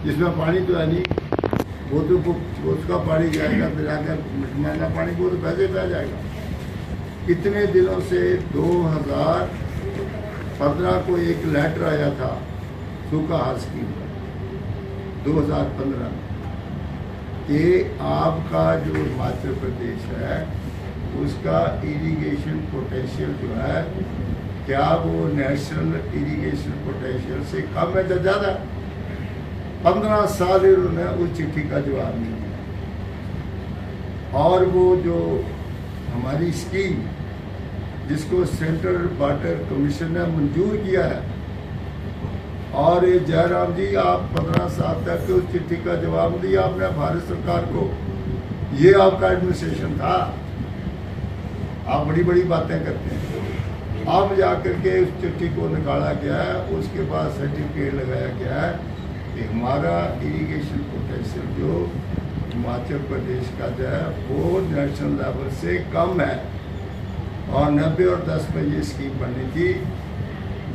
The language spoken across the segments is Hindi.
जिसमें पानी तो है नहीं, वो तो उसका पानी जाएगा, फिर आकर मिटमाना पानी वो तो पैसे पे आ जाएगा। कितने दिनों से 2015 को एक लेटर आया था सूखा हाल स्कीम का 2015 में कि आपका जो हिमाचल प्रदेश है उसका इरिगेशन पोटेंशियल जो है क्या वो नेशनल इरिगेशन पोटेंशियल से कम है या ज़्यादा। 15 साल उन्होंने उस चिट्ठी का जवाब नहीं दिया। और वो जो हमारी स्कीम जिसको सेंट्रल वाटर कमीशन ने मंजूर किया है, और ये जयराम जी आप 15 साल तक उस चिट्ठी का जवाब दिया आपने भारत सरकार को, ये आपका एडमिनिस्ट्रेशन था। आप बड़ी बड़ी बातें करते हैं। अब जाकर के उस चिट्ठी को निकाला गया है, उसके बाद सर्टिफिकेट लगाया गया है कि हमारा इरिगेशन पोटेंशियल जो हिमाचल प्रदेश का जो है वो नेशनल लेवल से कम है। और 90 और 10 में ये स्कीम बनी थी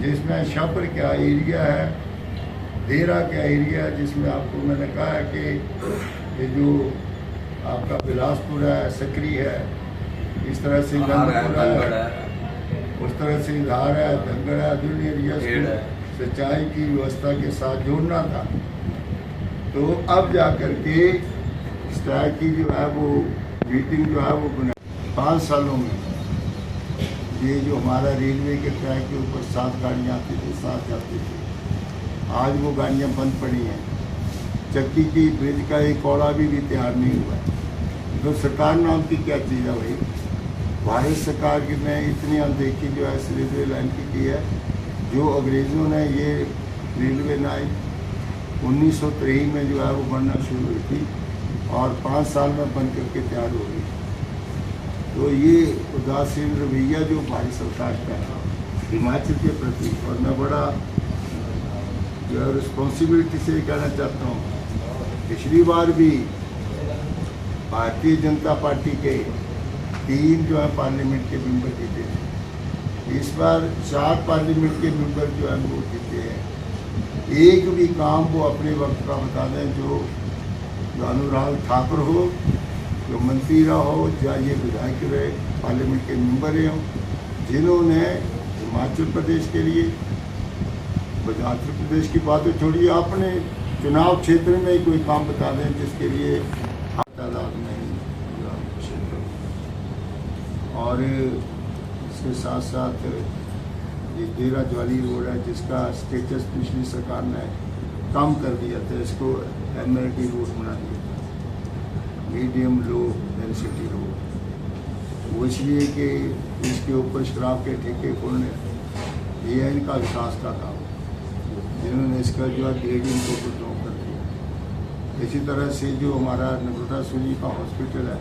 जिसमें शाहपुर क्या एरिया है, देरा क्या एरिया है, जिसमें आपको मैंने कहा है कि ये जो आपका बिलासपुर है, सकरी है, इस तरह से गंगपुर है, उस तरह से धार है, धनगढ़ है, दूसरी एरिया सिंचाई की व्यवस्था के साथ जोड़ना था। तो अब जाकर के स्ट्राइक की जो है वो मीटिंग जो है वो 5 सालों में ये जो हमारा रेलवे के ट्रैक के ऊपर 7 गाड़ियाँ आती थी, 7 जाती थी, आज वो गाड़ियाँ बंद पड़ी हैं। चक्की की ब्रिज का एक कौड़ा भी तैयार नहीं हुआ है। तो सरकार नाम की क्या चीज़ है भाई? भारत सरकार की ने इतनी अनदेखी जो है इस रेलवे लाइन की है। जो अंग्रेज़ों ने ये रेलवे लाइन 1903 में जो है वो बनना शुरू हुई थी और 5 साल में बन करके तैयार हो गई। तो ये उदासीन रवैया जो भारत सरकार का है हिमाचल के प्रति, और मैं बड़ा जो है रिस्पॉन्सिबिलिटी से कहना चाहता हूँ, पिछली बार भी भारतीय जनता पार्टी के 3 जो है पार्लियामेंट के मेंबर जीते थे। इस बार 4 पार्लियामेंट के मेंबर जो है वो जीते हैं। एक भी काम वो अपने वक्त का बता दें जो अनुराग ठाकुर हो, जो मंत्री रहा हो, या ये विधायक रहे, पार्लियामेंट के मेंबर रहे हों, जिन्होंने हिमाचल प्रदेश के लिए, हिमाचल प्रदेश की बात तो छोड़िए, अपने चुनाव क्षेत्र में कोई काम बता दें जिसके लिए तादाद में। और इसके साथ साथ ये देरा ज्वाली रोड है जिसका स्टेटस पिछली सरकार ने कम कर दिया था, इसको एमएलटी रोड बना दिया था, मीडियम लो डेंसिटी रोड। वो इसलिए कि इसके ऊपर शराब के ठेके खोलने, ये है इनका विकास का काम, जिन्होंने इसका जो है ग्रेडिंग को ड्रॉ कर दिया। इसी तरह से जो हमारा नम्रता सूरी का हॉस्पिटल है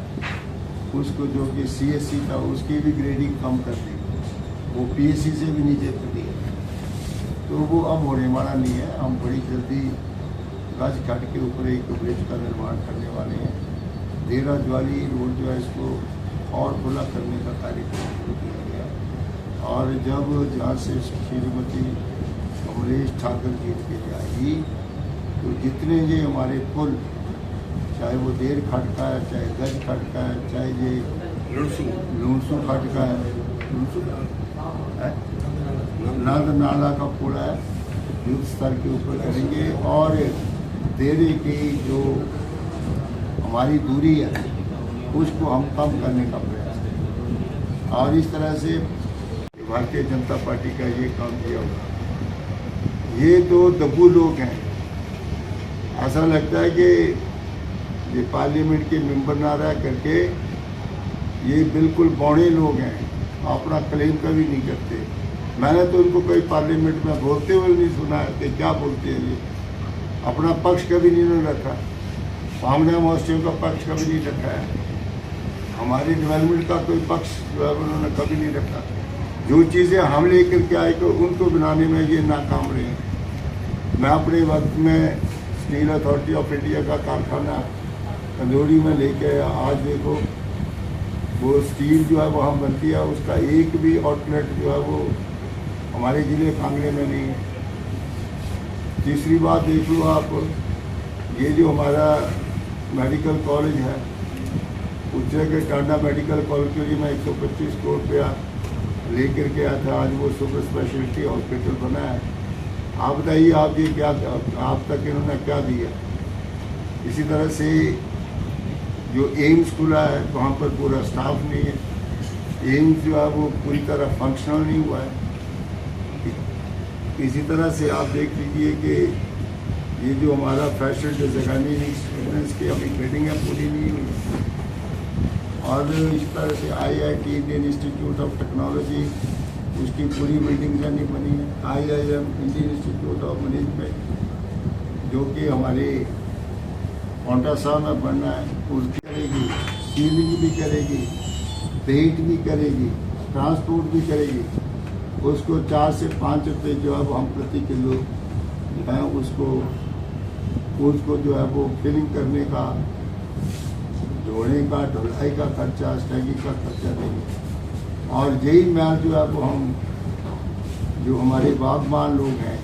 उसको जो कि CSC था उसकी भी ग्रेडिंग कम कर दी, वो PSC से भी नीचे कर दी। तो वो अब होने वाला नहीं है। हम बड़ी जल्दी गज घाट के ऊपर एक ब्रिज का निर्माण करने वाले हैं। देरा ज्वाली रोड जो है इसको और खुला करने का कार्यक्रम शुरू किया गया। और जब जहाँ से श्रीमती कमलेश ठाकुर जीत के जाएगी तो जितने ये हमारे पुल, चाहे वो देर खट का है, चाहे गज खट का है, चाहे ये लूनसू खट का है, नंद नाला का पुल है, युद्ध स्तर के ऊपर करेंगे। और देरी की जो हमारी दूरी है उसको हम कम करने का प्रयास करेंगे। और इस तरह से भारतीय जनता पार्टी का ये काम किया होगा। ये तो दब्बू लोग हैं, ऐसा लगता है कि ये पार्लियामेंट के मेंबर ना रह करके ये बिल्कुल बौड़े लोग हैं, अपना क्लेम कभी नहीं करते। मैंने तो उनको कोई पार्लियामेंट में बोलते हुए नहीं सुना है कि क्या बोलते हैं। ये अपना पक्ष कभी नहीं रखा, सामने मोस्टियों का पक्ष कभी नहीं रखा है, हमारी डेवलपमेंट का कोई पक्ष जो है उन्होंने कभी नहीं रखा। जो चीज़ें हम लेकर के आए तो उनको बनाने में ये नाकाम रहे। मैं अपने वक्त में स्टील अथॉरिटी ऑफ इंडिया का कारखाना कंदौड़ी में लेके आया। आज देखो वो स्टील जो है वहाँ बनती है, उसका एक भी आउटलेट जो है वो हमारे ज़िले कांगड़े में नहीं है। तीसरी बात देख लो आप ये जो हमारा मेडिकल कॉलेज है, उज्जैन के टांडा मेडिकल कॉलेज के लिए मैं 125 करोड़ रुपया लेकर के आया था। आज वो सुपर स्पेशलिटी हॉस्पिटल बना है। आप बताइए, आप ये क्या, आप तक इन्होंने क्या दिया। इसी तरह से जो एम्स खुला है, वहाँ पर पूरा स्टाफ नहीं है। एम्स जो है वो पूरी तरह फंक्शनल नहीं हुआ है। इसी तरह से आप देख लीजिए कि ये जो हमारा फैशन डिजाइनिंग स्टूडेंट्स की अभी बिल्डिंग है पूरी नहीं हुई। और इस तरह से IIT Indian institute of technology, उसकी पूरी बिल्डिंग नहीं बनी है। IIM Indian institute of management जो कि हमारे पौंटा साहब में बनना है, उसकी करेगी, सीलिंग भी करेगी, पेंट भी करेगी, ट्रांसपोर्ट भी करेगी। उसको 4 से 5 रुपये जो है वो हम प्रति किलो जो है उसको जो है वो फिलिंग करने का, धोने का, ढुलाई का खर्चा, स्टैगिंग का खर्चा देंगे। और यही मैल जो है वो हम जो हमारे बागबान लोग हैं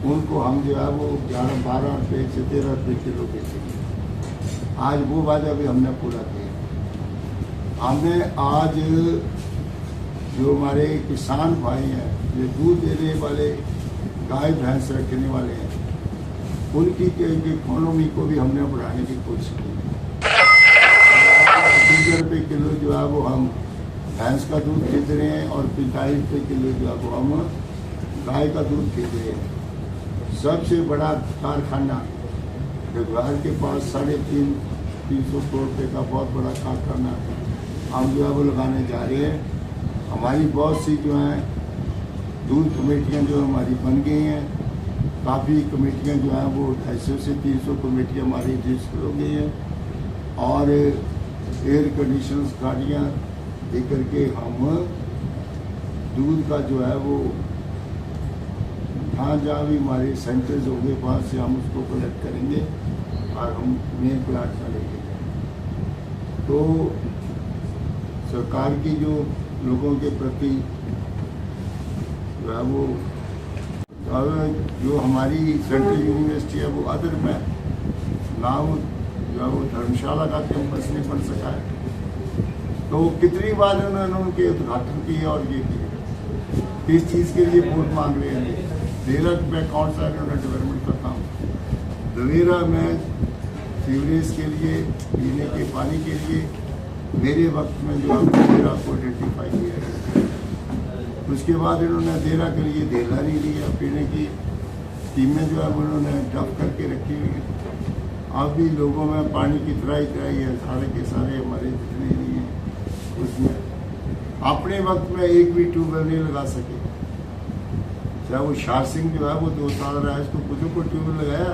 उनको हम जो है वो 11-12 रुपये से 13 रुपये किलो बेचेंगे। आज वो वादा भी हमने पूरा किया। हमने आज जो हमारे किसान भाई हैं, जो दूध देने वाले गाय भैंस रखने वाले हैं, उनकी इकोनॉमी को भी हमने बढ़ाने की कोशिश की। 30 रुपये किलो जो है वो हम भैंस का दूध खरीद रहे हैं और 45 रुपये किलो जो है वो हम गाय का दूध खरीद रहे हैं। सबसे बड़ा कारखाना जगवार के पास 350 करोड़ रुपये का बहुत बड़ा कारखाना हम जो है वो लगाने जा रहे हैं। हमारी बहुत सी जो हैं दूध कमेटियाँ जो हमारी बन गई हैं। काफ़ी कमेटियाँ जो हैं वो 250 से 300 कमेटियाँ हमारी रजिस्टर हो गई हैं। और एयर कंडीशनर्स गाड़ियाँ दे करके हम दूध का जो है वो जहाँ भी हमारे सेंटर्स होंगे वहाँ से हम उसको कलेक्ट करेंगे और हम मेन प्लांट में लेके जाएंगे। तो सरकार की जो लोगों के प्रति जो है वो जो हमारी सेंट्रल यूनिवर्सिटी है वो अदर में नाम जो है वो धर्मशाला का कैंपस नहीं बन सका है। तो कितनी बार उन्होंने उनके उद्घाटन किए और ये किए, किस चीज़ के लिए वोट मांग रहे हैं। देरा में कौन सा इन्होंने डेवलपमेंट का काम, दवेरा में सीवरेज के लिए, पीने के पानी के लिए मेरे वक्त में जो है देरा को आइडेंटिफाई किया गया। उसके बाद इन्होंने देरा के लिए देला नहीं लिया, पीने की टीमें जो है उन्होंने डफ करके रखी हुई है। अब भी लोगों में पानी की त्राही है, सारे के सारे हमारे जितने नहीं हैं उसमें अपने वक्त में एक भी ट्यूबवेल नहीं लगा सके। चाहे वो शाह सिंह जो है वो 2 साल रहा है, उसको खुद को ट्यूबवेल लगाया।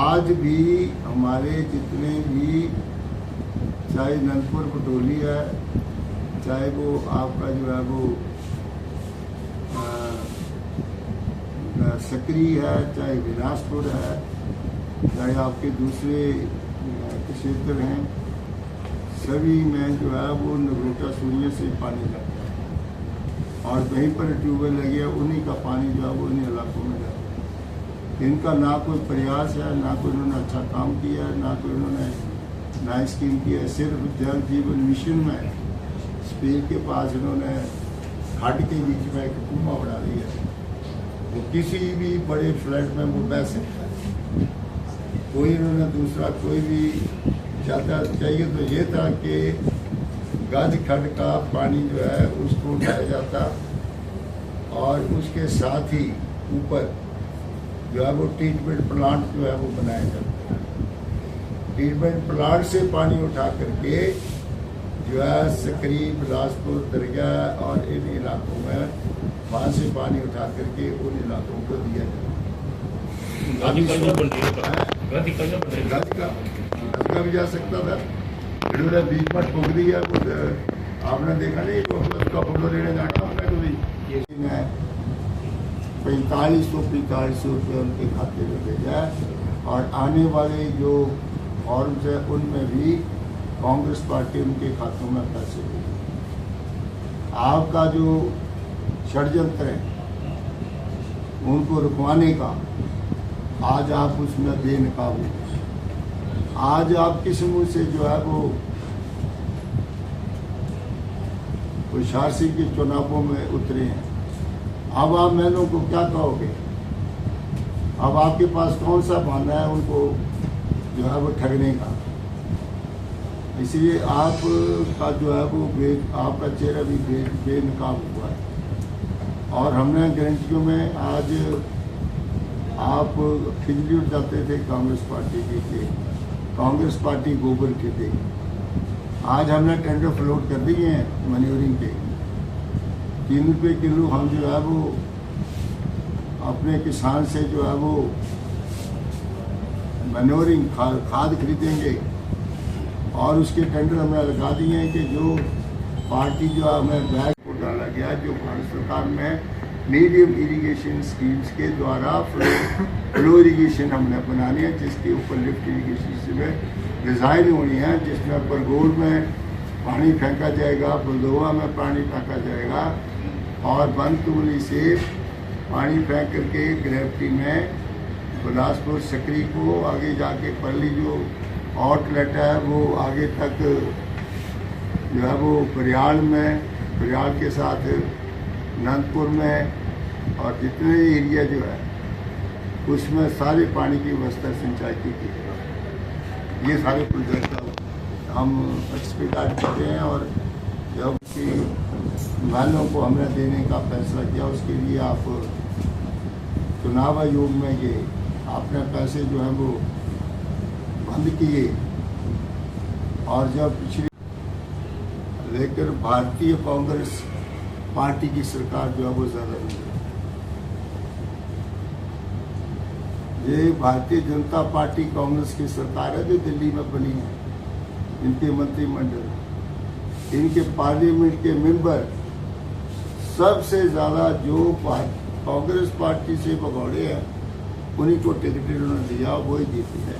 आज भी हमारे जितने भी, चाहे नंदपुर बटोली है, चाहे वो आपका जो है वो सकरी है, चाहे बिलासपुर है, चाहे आपके दूसरे क्षेत्र हैं, सभी में जो है वो नगरोटा सूर्य से पानी जाता है और वहीं पर ट्यूबवेल लगे हैं, उन्हीं का पानी जो है वो उन्हीं इलाकों में जाता है। इनका ना कोई प्रयास है, ना कोई इन्होंने अच्छा काम किया है, ना कोई इन्होंने नया स्कीम की है। सिर्फ जल जीवन मिशन में स्पेल के पास इन्होंने घाट के बीच में एक कुआं बना दिया है। वो किसी भी बड़े फ्लैट में वो बह सकता है। कोई इन्होंने दूसरा कोई भी चाहता चाहिए तो ये था कि गज खड का पानी जो है उसको उठाया जाता और उसके साथ ही ऊपर जो है वो ट्रीटमेंट प्लांट जो है वो बनाया जाता है। ट्रीटमेंट प्लांट से पानी उठा करके जो है सकरी, बिलासपुर, दरगाह और इन इलाकों में वहाँ से पानी उठा करके उन इलाकों को दिया जाता है। का भी जा सकता था, इन्होंने बीच में ठोक दिया। आपने देखा नहीं उसका फोटो लेने जाना होगा तो किसी ने 4500 रुपये उनके खाते में भेजा है। और आने वाले जो फॉर्म्स है उनमें भी कांग्रेस पार्टी उनके खातों में पैसे भेजे। आपका जो षड्यंत्र है उनको रुकवाने का आज आप उसमें बेनकाबू, आज आप किस मुंह से जो है वो शासी के चुनावों में उतरे हैं। अब आप मैनों को क्या कहोगे? अब आपके पास कौन सा बहाना है उनको जो है वो ठगने का? इसलिए आपका जो है वो आपका चेहरा भी बेनकाब हुआ है। और हमने गारंटियों में आज आप खिजली उठ जाते थे कांग्रेस पार्टी के कांग्रेस पार्टी गोबर के थे। आज हमने टेंडर फ्लोट कर दिए हैं मैन्योरिंग के, 3 रुपये किलो हम जो है वो अपने किसान से जो है वो मैन्योरिंग खाद खरीदेंगे और उसके टेंडर हमने लगा दिए हैं कि जो पार्टी जो हमें बैग को डाला गया, जो भारत सरकार में मीडियम इरिगेशन स्कीम्स के द्वारा फ्लो इरिगेशन हमने बनानी है, जिसके ऊपर लिफ्ट इरिगेशन से डिज़ाइन होनी है, जिसमें बरगोल में पानी फेंका जाएगा, बलदोवा में पानी फेंका जाएगा और बनतुमली से पानी फेंक करके ग्रेविटी में बिलासपुर सकरी को आगे जाके पल्ली जो आउटलेट है वो आगे तक जो है वो बरियाल के साथ अनंतपुर में और जितने एरिया जो है उसमें सारे पानी की व्यवस्था सिंचाई की है। ये सारे प्रोजेक्ट हम एक्सपेक्ट करते हैं और जब कि वालों को हमने देने का फैसला किया उसके लिए आप चुनाव आयोग में ये आपने पैसे जो है वो बंद किए और जब पिछली लेकर भारतीय कांग्रेस पार्टी की सरकार जो है वो ज़्यादा नहीं है। ये भारतीय जनता पार्टी कांग्रेस की सरकार है जो दिल्ली में बनी है। इनके मंत्रिमंडल, इनके पार्लियामेंट के मेंबर सबसे ज़्यादा जो कांग्रेस पार्टी से भगौड़े हैं उन्हीं को टिकट उन्होंने दिया, वही जीती है।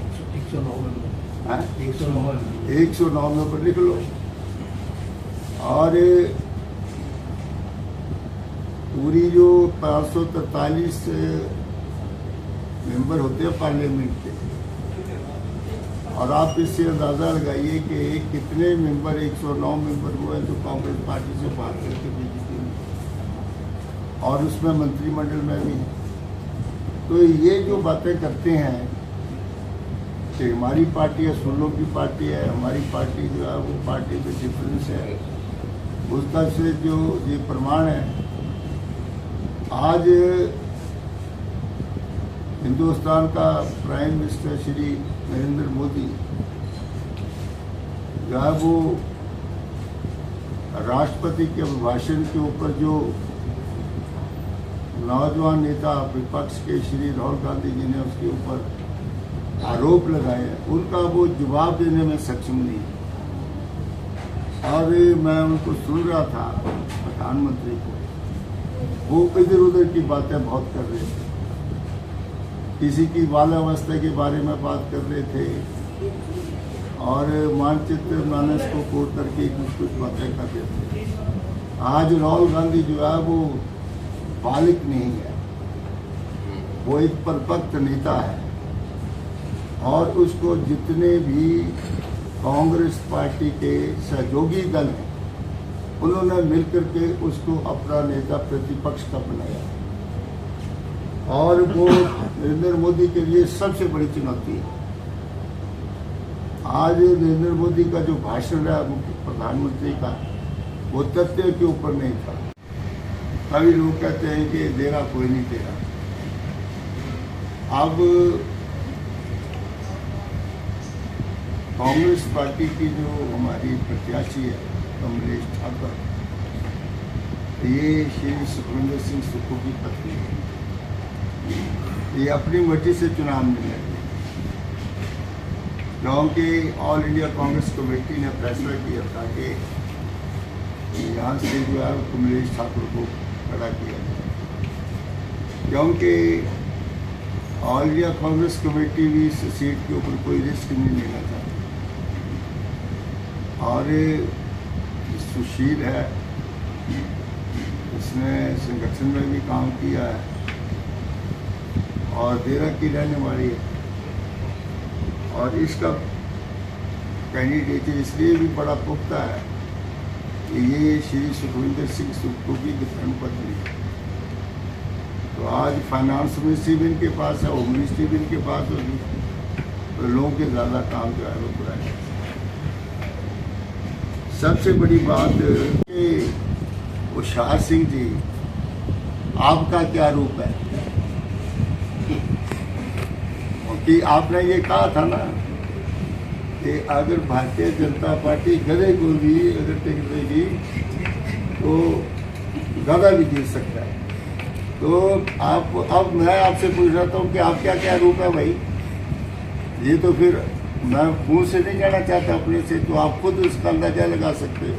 109 नंबर लिख लो। और पूरी जो 543 मेंबर होते हैं पार्लियामेंट के, और आप इससे अंदाज़ा लगाइए कि कितने मेंबर 109 मेंबर वो हैं जो कांग्रेस पार्टी से बात करके बीजेपी में, और उसमें मंत्रिमंडल में भी हैं। तो ये जो बातें करते हैं कि हमारी पार्टी है सुल्लों की पार्टी है, हमारी पार्टी जो है वो पार्टी में डिफरेंस है, उसका से जो ये प्रमाण है। आज हिंदुस्तान का प्राइम मिनिस्टर श्री नरेंद्र मोदी जो है वो राष्ट्रपति के अभिभाषण के ऊपर जो नौजवान नेता विपक्ष के श्री राहुल गांधी जी ने उसके ऊपर आरोप लगाए हैं, उनका वो जवाब देने में सक्षम नहीं। और मैं उनको सुन रहा था प्रधानमंत्री को, वो इधर उधर की बातें बहुत कर रहे थे, किसी की बाल्यावस्था के बारे में बात कर रहे थे और मानचित्र मानस को कोट करके कुछ बातें कर रहे थे। आज राहुल गांधी जो है वो बालिक नहीं है, वो एक परिपक्व नेता है और उसको जितने भी कांग्रेस पार्टी के सहयोगी दल हैं उन्होंने मिलकर के उसको अपना नेता प्रतिपक्ष का बनाया और वो नरेंद्र मोदी के लिए सबसे बड़ी चुनौती है। आज नरेंद्र मोदी का जो भाषण है प्रधानमंत्री का, वो तथ्य के ऊपर नहीं था। कई लोग कहते हैं कि देरा कोई नहीं तेरा। अब कांग्रेस पार्टी की जो हमारी प्रत्याशी है कमलेश ठाकुर, ये श्री सुखविंदर सिंह सुक्खू की पत्नी है। ये अपनी मर्जी से चुनाव में लड़ी, क्योंकि ऑल इंडिया कांग्रेस कमेटी ने फैसला किया था कि यहाँ से जो है कमलेश ठाकुर को खड़ा किया जाए, क्योंकि ऑल इंडिया कांग्रेस कमेटी भी इस सीट के ऊपर कोई रिस्क नहीं लेना चाहती। और सुशील है, इसने संगठन में भी काम किया है और देरा की रहने वाली है, और इसका कैंडिडेट इसलिए भी बड़ा पुख्ता है कि ये श्री सुखविंदर सिंह सुक्खू की धर्मपत्नी है। तो आज फाइनेंस मिनिस्ट्री भी इनके पास है, होम मिनिस्ट्री भी इनके पास होगी, तो लोगों के ज़्यादा काम जो है वो पूरा है। सबसे बड़ी बात कि होशियार सिंह जी, आपका क्या रूप है? कि आपने ये कहा था ना कि अगर भारतीय जनता पार्टी गधे को भी अगर टिकट देगी तो गधा भी जीत सकता है। तो आप, अब मैं आपसे पूछ रहा हूँ कि आप क्या क्या रूप है भाई? ये तो फिर मैं मुंह से नहीं कहना चाहता अपने से, तो आप खुद उसका अंदाजा लगा सकते हो।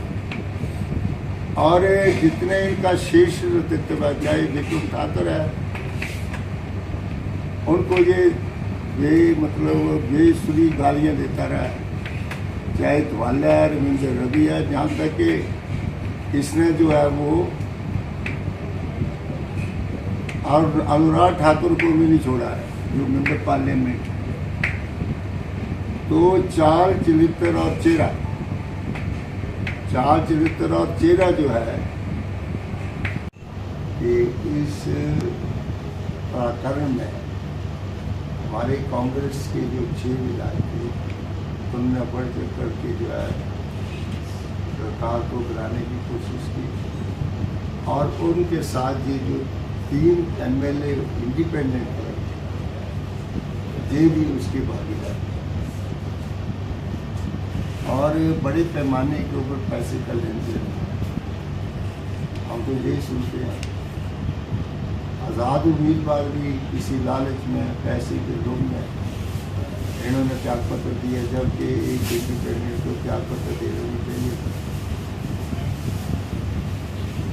और जितने इनका शीर्ष नेतृत्व है, चाहे विक्रम ठाकुर है, उनको ये मतलब बेसुरी गालियाँ देता रहा है, चाहे धवाला है, रविंद्र रवि है, जहाँ तक कि इसने जो है वो और अनुराग ठाकुर को भी नहीं छोड़ा है, जो मेंबर पार्लियामेंट। तो चाल चरित्र और चेहरा जो है कि इस प्रकरण में हमारे कांग्रेस के जो 6 विधायक थे, उन्होंने बढ़ चढ़ करके जो है सरकार को गिराने की कोशिश की, और उनके साथ ये जो 3 MLA इंडिपेंडेंट है, ये भी उसके भागीदार, और बड़े पैमाने के ऊपर पैसे का लेन देन। हम तो यही सुनते हैं, आज़ाद उम्मीदवार भी किसी लालच में, पैसे के लोभ में इन्होंने त्यागपत्र दिया, जबकि एक इंडिपेंडेंट को त्यागपत्र दे देना चाहिए,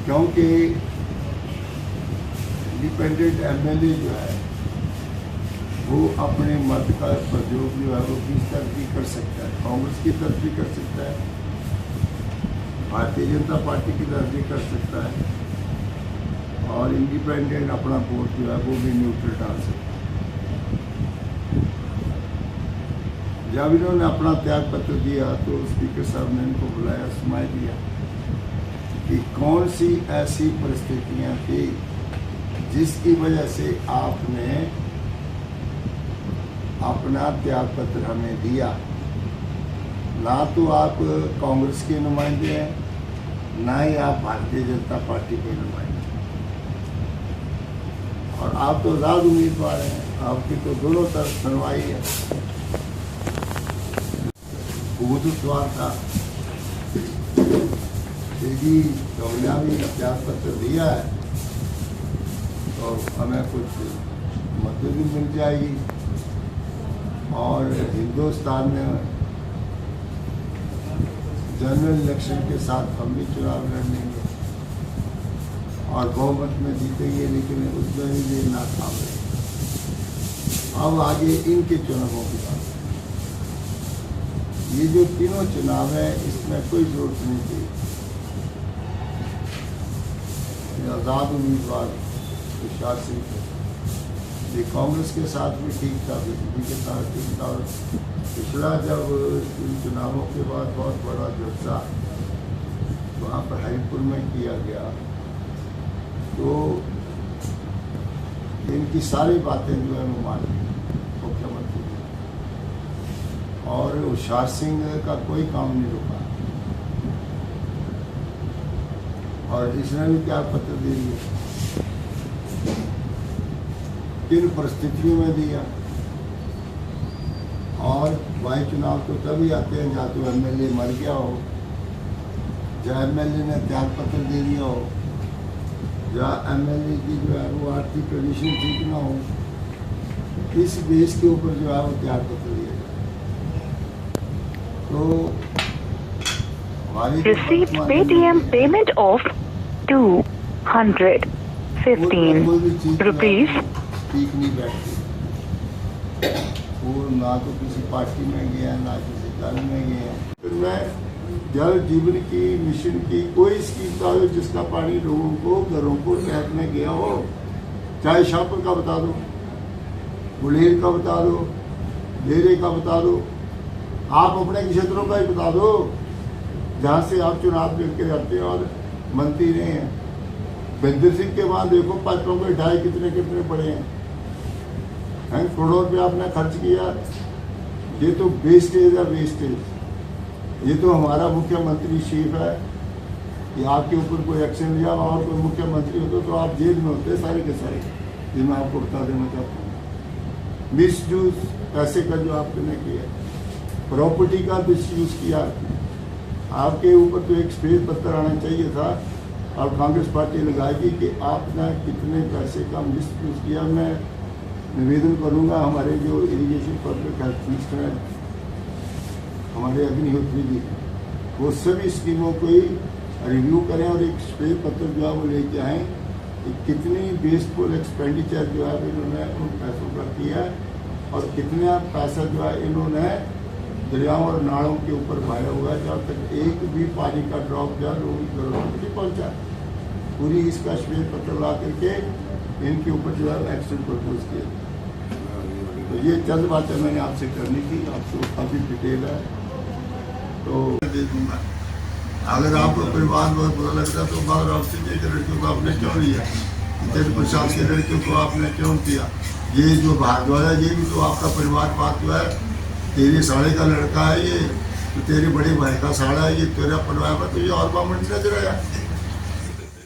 क्योंकि इंडिपेंडेंट MLA जो है वो अपने मत का प्रयोग जो है वो किस तरफ भी कर सकता है, कांग्रेस की तरफ भी कर सकता है, भारतीय जनता पार्टी की तरफ भी कर सकता है, और इंडिपेंडेंट अपना वोट जो है वो भी न्यूट्रल डाल सकता है। जब इन्होंने अपना त्यागपत्र दिया तो स्पीकर साहब ने इनको बुलाया, सुनाई दिया कि कौन सी ऐसी परिस्थितियां थी जिसकी वजह से आपने अपना त्यागपत्र हमें दिया। ना तो आप कांग्रेस के नुमाइंदे हैं, ना ही आप भारतीय जनता पार्टी के नुमाइंदे, और आप तो आज़ाद उम्मीदवार हैं, आपकी तो दोनों तरफ सुनवाई है। सवाल था जी कौलिया भी त्यागपत्र दिया है तो हमें कुछ मदद भी मिल जाएगी, और हिंदुस्तान में जनरल इलेक्शन के साथ हम भी चुनाव लड़ेंगे और बहुमत में जीतेंगे, लेकिन उसमें भी ये नाकाम है। अब आगे इनके चुनावों की बात, ये जो तीनों चुनाव है इसमें कोई जरूरत नहीं थी आज़ाद उम्मीदवार होशियार सिंह थे, ये कांग्रेस के साथ भी ठीक था, बीजेपी के साथ ठीक था, और पिछला जब इन चुनावों के बाद बहुत बड़ा जलसा वहाँ पर हरिपुर में किया गया तो इनकी सारी बातें जो है वो मान ली मुख्यमंत्री, और होशियार सिंह का कोई काम नहीं रुका, और इसने भी त्यागपत्र दे दिया। किन परिस्थितियों में दिया, और वायु चुनाव तो तभी आते हैं जहाँ तो MLA मर गया हो, या MLA ने त्यागपत्र दे दिया हो, या MLA की जो है वो आर्थिक कंडीशन ठीक ना हो, इस बेस के ऊपर जो है वो त्यागपत्र दिया जाए। तो Received Paytm payment of 215 rupees. ठीक नहीं बैठती, वो ना तो किसी पार्टी में गया ना किसी दल में गया। फिर मैं जल जीवन की मिशन की कोई स्कीम बता दो जिसका पानी लोगों को घरों को टैप में गया हो, चाहे शाहपुर का बता दो, गुलेर का बता दो, डेरे का बता दो, आप अपने क्षेत्रों का ही बता दो जहाँ से आप चुनाव लड़ के जाते हैं और मंत्री रहे हैं। बंदर सिंह के बाद देखो पाइपों के ढाई कितने कितने पड़े हैं, करोड़ों रुपये आपने खर्च किया। ये तो वेस्टेज है, वेस्टेज। ये तो हमारा मुख्यमंत्री चीफ है कि आपके ऊपर कोई एक्शन लिया और कोई मुख्यमंत्री होता तो आप जेल में होते सारे के सारे। ये मैं आपको बता देना चाहता हूँ। मिस यूज पैसे का जो आपने किया, प्रॉपर्टी का मिस यूज किया, आपके ऊपर तो एक श्वेत पत्र आना चाहिए था और कांग्रेस पार्टी लगाएगी कि आपने कितने पैसे का मिस यूज किया। मैं निवेदन करूंगा हमारे जो इरिगेशन पब्लिक हेल्थ मिनिस्टर हैं, हमारे अग्निहोत्री जी, वो सभी स्कीमों को ही रिव्यू करें और एक श्वेत पत्र जो है वो लेके आएँ कि कितनी बेसफुल एक्सपेंडिचर जो है इन्होंने उन पैसों का किया और कितना पैसा जो है इन्होंने दरियाओं और नालों के ऊपर बहाया हुआ है, जब तक एक भी पानी का ड्रॉप जो है लोगों की घरों तक नहीं पहुँचा। पूरी इसका श्वेत पत्र ला करके इनके ऊपर जो है एक्शन प्रपोज किया। तो ये चंद बातें मैंने आपसे करनी थी, आपको काफ़ी डिटेल है तो दे दूंगा। अगर आपको परिवार बहुत बुरा लगता तो बाहर ऑक्सीजन के लड़कियों को आपने क्यों लिया, तेरे प्रसाद के लड़कियों को आपने क्यों किया। ये जो भारद्वाज है ये भी तो आपका परिवार बात जो है, तेरे साले का लड़का है ये, तो तेरे बड़े भाई का साड़ा है ये, तेरा परिवार में तो ये और बामण नजर आया।